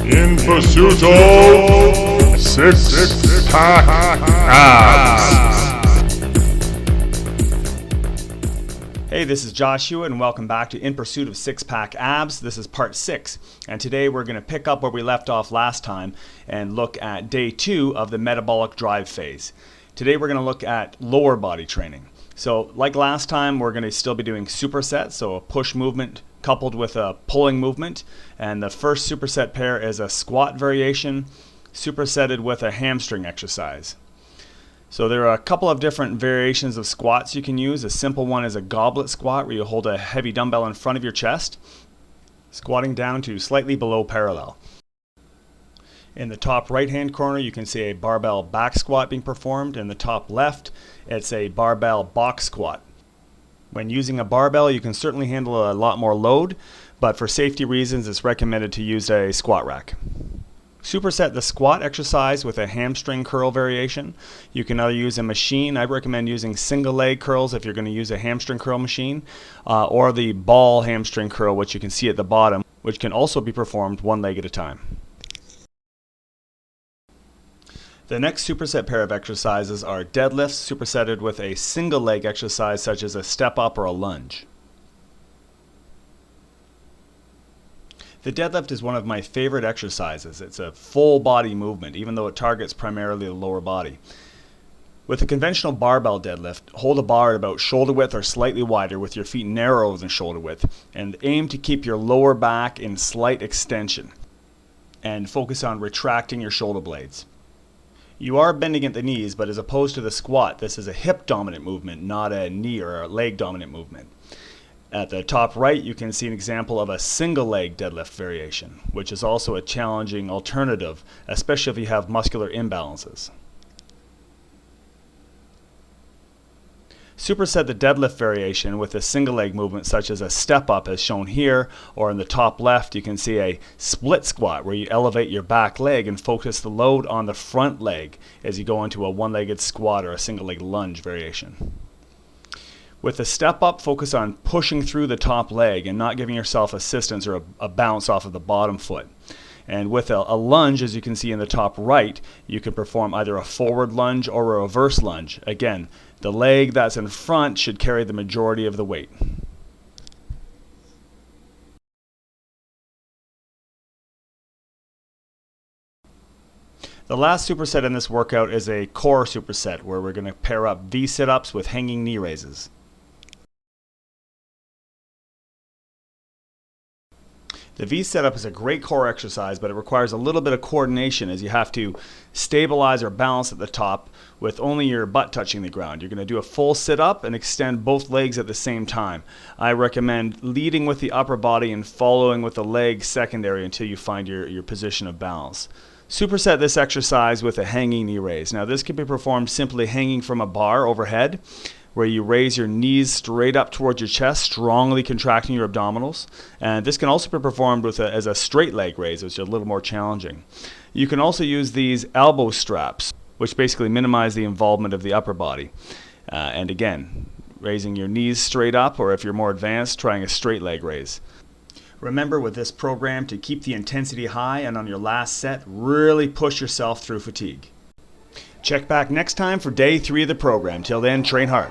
In pursuit of six-pack abs. Hey, this is Joshua and welcome back to In Pursuit of Six-Pack Abs. This is part 6, and today we're going to pick up where we left off last time and look at day 2 of the Metabolic Drive phase. Today we're going to look at lower body training. So like last time, we're going to still be doing supersets, so a push movement coupled with a pulling movement. And the first superset pair is a squat variation supersetted with a hamstring exercise. So there are a couple of different variations of squats you can use. A simple one is a goblet squat where you hold a heavy dumbbell in front of your chest, squatting down to slightly below parallel. In the top right hand corner you can see a barbell back squat being performed. In the top left it's a barbell box squat. When using a barbell you can certainly handle a lot more load, but for safety reasons it's recommended to use a squat rack. Superset the squat exercise with a hamstring curl variation. You can either use a machine. I recommend using single leg curls if you're going to use a hamstring curl machine, or the ball hamstring curl, which you can see at the bottom, which can also be performed one leg at a time. The next superset pair of exercises are deadlifts supersetted with a single leg exercise such as a step up or a lunge. The deadlift is one of my favorite exercises. It's a full body movement, even though it targets primarily the lower body. With a conventional barbell deadlift, hold a bar at about shoulder width or slightly wider with your feet narrower than shoulder width, and aim to keep your lower back in slight extension and focus on retracting your shoulder blades. You are bending at the knees, but as opposed to the squat, this is a hip dominant movement, not a knee or a leg dominant movement. At the top right, you can see an example of a single leg deadlift variation, which is also a challenging alternative, especially if you have muscular imbalances. Superset the deadlift variation with a single leg movement such as a step up as shown here, or in the top left you can see a split squat where you elevate your back leg and focus the load on the front leg as you go into a one-legged squat or a single leg lunge variation. With the step up, focus on pushing through the top leg and not giving yourself assistance or a bounce off of the bottom foot. And with a lunge, as you can see in the top right, you can perform either a forward lunge or a reverse lunge. Again, the leg that's in front should carry the majority of the weight. The last superset in this workout is a core superset where we're going to pair up V sit-ups with hanging knee raises. The V setup is a great core exercise, but it requires a little bit of coordination as you have to stabilize or balance at the top with only your butt touching the ground. You're going to do a full sit-up and extend both legs at the same time. I recommend leading with the upper body and following with the legs secondary until you find your position of balance. Superset this exercise with a hanging knee raise. Now this can be performed simply hanging from a bar overhead, where you raise your knees straight up towards your chest, strongly contracting your abdominals. And this can also be performed with as a straight leg raise, which is a little more challenging. You can also use these elbow straps, which basically minimize the involvement of the upper body. And again, raising your knees straight up, or if you're more advanced, trying a straight leg raise. Remember with this program to keep the intensity high, and on your last set, really push yourself through fatigue. Check back next time for day 3 of the program. Till then, train hard.